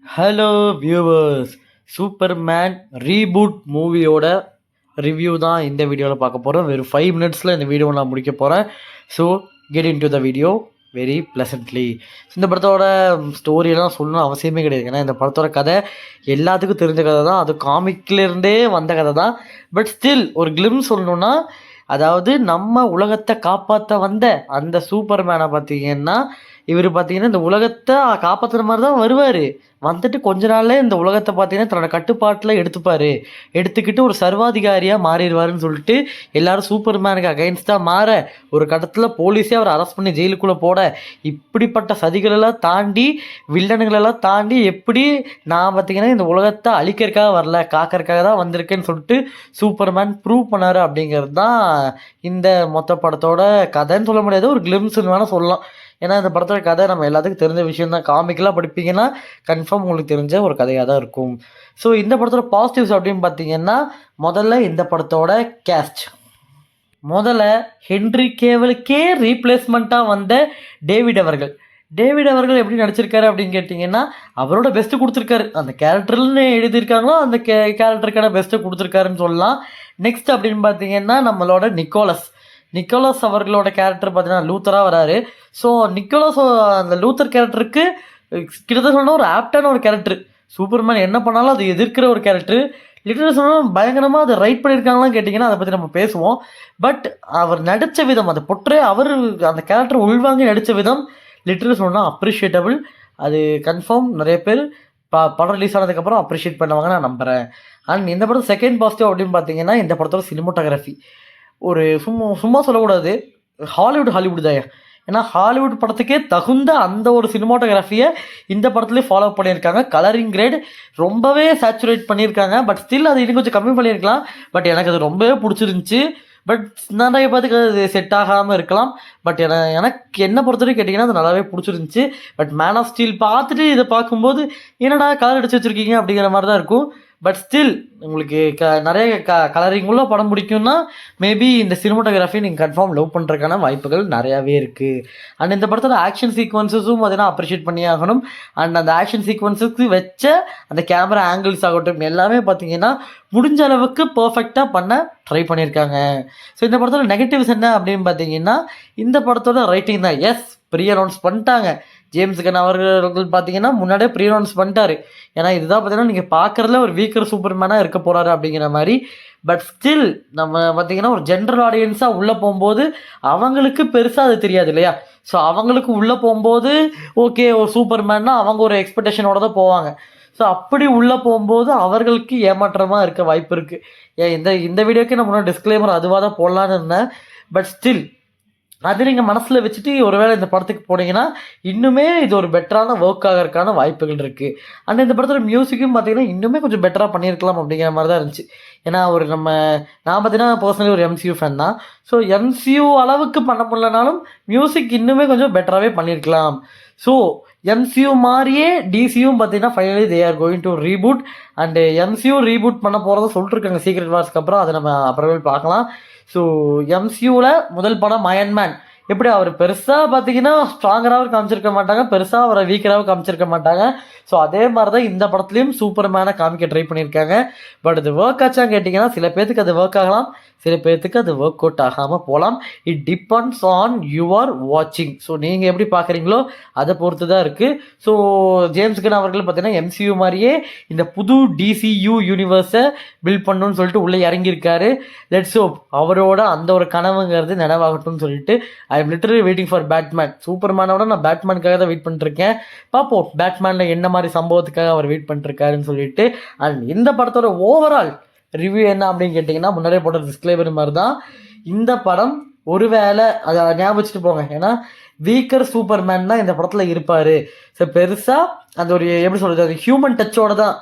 Hello viewers, Superman reboot மூவியோட review தான் இந்த வீடியோவில் பார்க்க போகிறோம். வெறும் 5 மினிட்ஸில் இந்த வீடியோவை நான் முடிக்க போகிறேன். So get in to the video very pleasantly. இந்த படத்தோட ஸ்டோரியெல்லாம் சொல்லணும் அவசியமே கிடையாது. ஏன்னா இந்த படத்தோட கதை எல்லாத்துக்கும் தெரிஞ்ச கதை தான். அது காமிக்லேருந்தே வந்த கதை தான். பட் ஸ்டில் ஒரு கிளிம்ஸ் சொல்லணுன்னா, அதாவது நம்ம உலகத்தை காப்பாற்ற வந்த அந்த சூப்பர்மேனை பார்த்தீங்கன்னா, இவர் பார்த்தீங்கன்னா இந்த உலகத்தை காப்பாற்றுற மாதிரி தான் வருவார். வந்துட்டு கொஞ்ச நாள்ல இந்த உலகத்தை பார்த்தீங்கன்னா தன்னோட கட்டுப்பாட்டில் எடுத்துக்கிட்டு ஒரு சர்வாதிகாரியாக மாறிடுவாருன்னு சொல்லிட்டு எல்லாரும் சூப்பர்மேனுக்கு அகைன்ஸ்டாக மாற, ஒரு கட்டத்தில் போலீஸே அவர் அரெஸ்ட் பண்ணி ஜெயிலுக்குள்ளே போட, இப்படிப்பட்ட சதிகளெல்லாம் தாண்டி வில்லனுங்களெல்லாம் தாண்டி எப்படி நான் பார்த்தீங்கன்னா இந்த உலகத்தை அழிக்கிறதுக்காக வரல, காக்கிறதுக்காக தான் வந்திருக்கேன்னு சொல்லிட்டு சூப்பர்மேன் ப்ரூவ் பண்ணார். அப்படிங்கிறது தான் இந்த மொத்த படத்தோட கதைன்னு சொல்ல முடியாது, ஒரு கிளிம்ஸ்ன்னு வேணால் சொல்லலாம். ஏன்னா இந்த படத்தோட கதை நம்ம எல்லாத்துக்கும் தெரிஞ்ச விஷயம் தான். காமிக்கெலாம் படிப்பீங்கன்னா கன்ஃபார்ம் உங்களுக்கு தெரிஞ்ச ஒரு கதையாக தான் இருக்கும். ஸோ இந்த படத்தோட பாசிட்டிவ்ஸ் அப்படின்னு பார்த்தீங்கன்னா, முதல்ல இந்த படத்தோட கேஸ்ட். முதல்ல ஹென்ரி கேவலுக்கே ரீப்ளேஸ்மெண்ட்டாக வந்த டேவிட் அவர்கள் எப்படி நடிச்சிருக்காரு அப்படின்னு கேட்டிங்கன்னா, அவரோட பெஸ்ட்டு கொடுத்துருக்காரு. அந்த கேரக்டர்னு எழுதியிருக்காங்களோ அந்த கேரக்டருக்கான பெஸ்ட்டு கொடுத்துருக்காருன்னு சொல்லலாம். நெக்ஸ்ட் அப்படின்னு பார்த்தீங்கன்னா, நம்மளோட நிக்கோலஸ் அவர்களோட கேரக்டர் பார்த்தீங்கன்னா லூத்தராக வராரு. ஸோ நிக்கோலஸ் அந்த லூத்தர் கேரக்டருக்கு கிட்டத்தட்ட சொன்னால் ஒரு ஆப்டான ஒரு கேரக்டர். சூப்பர்மேன் என்ன பண்ணாலும் அது எதிர்க்கிற ஒரு கேரக்டர். லிட்டரல் சொன்னால் பயங்கரமாக அதை ரைட் பண்ணியிருக்காங்களான்னு கேட்டிங்கன்னா அதை பற்றி நம்ம பேசுவோம். பட் அவர் நடித்த விதம், அதை அவர் அந்த கேரக்டர் உள்வாங்கி நடித்த விதம் லிட்டரல் சொன்னால் அப்ரிஷியேட்டபிள். அது கன்ஃபார்ம் நிறைய பேர் படம் ரிலீஸ் ஆனதுக்கப்புறம் அப்ரிஷியேட் பண்ணுவாங்க நான் நம்புகிறேன். அண்ட் இந்த படத்தில் செகண்ட் பாசிட்டிவ் அப்படின்னு பார்த்தீங்கன்னா, இந்த படத்தோட சினிமோட்டோகிராஃபி ஒரு சும்மா சொல்லக்கூடாது, ஹாலிவுட் தான். ஏன்னா ஹாலிவுட் படத்துக்கே தகுந்த அந்த ஒரு சினிமாட்டோகிராஃபியை இந்த படத்துலேயே ஃபாலோ பண்ணியிருக்காங்க. கலரிங் கிரேட் ரொம்பவே சேச்சுரேட் பண்ணியிருக்காங்க. பட் ஸ்டில் அது இன்னும் கொஞ்சம் கம்மி பண்ணியிருக்கலாம். பட் எனக்கு அது ரொம்பவே பிடிச்சிருந்துச்சி. பட் நிறைய பேருக்கு அது செட் ஆகாமல் இருக்கலாம். பட் எனக்கு என்ன பொறுத்தவரைக்கும் கேட்டிங்கன்னா அது நல்லாவே பிடிச்சிருந்துச்சி. பட் மேன் ஆஃப் ஸ்டீல் பார்த்துட்டு இதை பார்க்கும்போது என்னடா கலர் அடிச்சு வச்சுருக்கீங்க அப்படிங்கிற மாதிரி தான் இருக்கும். பட் ஸ்டில் உங்களுக்கு நிறைய கலரிங் உள்ள படம் பிடிக்கும்னா மேபி இந்த சினிமாட்டோகிராஃபி நீங்கள் கன்ஃபார்ம் லவ் பண்ணுறதுக்கான வாய்ப்புகள் நிறையாவே இருக்குது. அண்ட் இந்த படத்தோட ஆக்ஷன் சீக்வன்ஸஸும் பார்த்தீங்கன்னா அப்ரிஷியேட் பண்ணி ஆகணும். அண்ட் அந்த ஆக்ஷன் சீக்வன்ஸுக்கு வச்ச அந்த கேமரா ஆங்கிள்ஸ் ஆகட்டும் எல்லாமே பார்த்தீங்கன்னா முடிஞ்ச அளவுக்கு பர்ஃபெக்டாக பண்ண ட்ரை பண்ணியிருக்காங்க. ஸோ இந்த படத்தோட நெகட்டிவ்ஸ் என்ன அப்படின்னு பார்த்தீங்கன்னா, இந்த படத்தோட ரைட்டிங் தான். எஸ், ப்ரீ அனௌன்ஸ் பண்ணிட்டாங்க. ஜேம்ஸ் கன் அவர்கள் பார்த்தீங்கன்னா முன்னாடியே ப்ரீ அனௌன்ஸ் பண்ணிட்டாரு. ஏன்னா இதுதான் பார்த்தீங்கன்னா நீங்கள் பார்க்குறதுல ஒரு வீக்கர் சூப்பர்மேனாக இருக்க போகிறாரு அப்படிங்கிற மாதிரி. பட் ஸ்டில் நம்ம பார்த்தீங்கன்னா ஒரு ஜென்ரல் ஆடியன்ஸாக உள்ளே போகும்போது அவங்களுக்கு பெருசாக அது தெரியாது இல்லையா. ஸோ அவங்களுக்கு உள்ளே போகும்போது ஓகே ஒரு சூப்பர்மேன்னா அவங்க ஒரு எக்ஸ்பெக்டேஷனோட தான் போவாங்க. ஸோ அப்படி உள்ளே போகும்போது அவர்களுக்கு ஏமாற்றமாக இருக்க வாய்ப்பு இருக்குது. ஏன் இந்த வீடியோக்கு நான் முன்னாடி டிஸ்க்ளைமர் அதுவாக தான் போடலான்னு இருந்தேன். பட் ஸ்டில் அது நீங்கள் மனசில் வச்சுட்டு ஒருவேளை இந்த படத்துக்கு போனீங்கன்னா இன்னுமே இது ஒரு பெட்டரான ஒர்க் ஆகிறதுக்கான வாய்ப்புகள் இருக்குது. அண்ட் இந்த படத்தோட மியூசிக்கும் பார்த்தீங்கன்னா இன்னுமே கொஞ்சம் பெட்டராக பண்ணியிருக்கலாம் அப்படிங்கிற மாதிரி தான் இருந்துச்சு. ஏன்னா நான் பார்த்தீங்கன்னா பர்சனலி ஒரு MCU ஃபேன் தான். ஸோ MCU அளவுக்கு பண்ண முடியலனாலும் மியூசிக் இன்னுமே கொஞ்சம் பெட்டராகவே பண்ணியிருக்கலாம். ஸோ MCU மாதிரியே DCயும் பார்த்தீங்கன்னா finally they are going to reboot. And MCU reboot பண்ண போகிறத சொல்லிட்டுருக்காங்க சீக்ரெட் வார்ஸ்க்கு அப்புறம். அதை நம்ம அப்புறமே பார்க்கலாம். ஸோ MCUவில் முதல் படம் அயன்மேன் எப்படி அவர் பெருசாக பார்த்தீங்கன்னா ஸ்ட்ராங்கராகவும் காமிச்சிருக்க மாட்டாங்க, பெருசாக அவரை வீக்கராகவும் காமிச்சிருக்க மாட்டாங்க. ஸோ அதே மாதிரி தான் இந்த படத்துலையும் சூப்பர்மேனை காமிக்க ட்ரை பண்ணியிருக்காங்க. பட் அது ஒர்க் ஆச்சான்னு கேட்டிங்கன்னா சில பேர்த்துக்கு அது ஒர்க் ஆகலாம், சில பேர்த்துக்கு அது ஒர்க் அவுட் ஆகாமல் போகலாம். இட் டிபெண்ட்ஸ் ஆன் யுவர் வாட்சிங். ஸோ நீங்கள் எப்படி பார்க்குறீங்களோ அதை பொறுத்து தான் இருக்குது. ஸோ ஜேம்ஸ் கன் அவர்கள் பார்த்தீங்கன்னா MCU மாதிரியே இந்த புது DCU யூனிவர்ஸை பில்ட் பண்ணணும்னு சொல்லிட்டு உள்ளே இறங்கியிருக்காரு. லெட்ஸ் ஹோப் அவரோட அந்த ஒரு கனவுங்கிறது நினைவாகட்டும்னு சொல்லிட்டு I am literally waiting for Batman. சூப்பர்மேனோட நான் பேட்மேனுக்காக தான் வெயிட் பண்ணிட்டுருக்கேன். பார்ப்போம் பேட்மேனில் என்ன மாதிரி சம்பவத்துக்காக அவர் வெயிட் பண்ணிட்டுருக்காருன்னு சொல்லிட்டு. அண்ட் இந்த படத்தோட ஓவரால் ரிவ்யூ என்ன அப்படின்னு கேட்டிங்கன்னா, முன்னாடியே போட்ட டிஸ்க்ளைமர் மாதிரி தான். இந்த படம் ஒருவேளை அதை ஞாபகம் வச்சுட்டு போங்க. ஏன்னா வீக்கர் சூப்பர்மேன் தான் இந்த படத்தில் இருப்பார். ஸோ பெருசாக அந்த ஒரு எப்படி சொல்கிறது, அது ஹியூமன் டச்சோட தான்.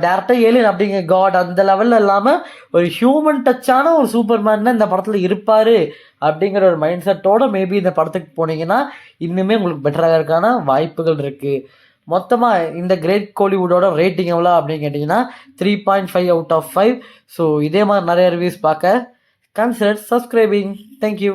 டேரக்டாக ஏலியன் அப்படிங்கிற காட் அந்த லெவலில் இல்லாமல் ஒரு ஹியூமன் டச்சான ஒரு சூப்பர்மேன் தான் இந்த படத்தில் இருப்பார் அப்படிங்கிற ஒரு மைண்ட் செட்டோடு மேபி இந்த படத்துக்கு போனீங்கன்னா இன்னுமே உங்களுக்கு பெட்டராக இருக்கான வாய்ப்புகள் இருக்குது. மொத்தமாக இந்த கிரேட் கோலிவுட்டோட ரேட்டிங் எவ்வளோ அப்படின்னு கேட்டிங்கன்னா 3.5 out of 5. ஸோ இதே மாதிரி நிறைய ரிவ்யூஸ் பார்க்க கன்சிடர் சப்ஸ்கிரைபிங். தேங்க்யூ.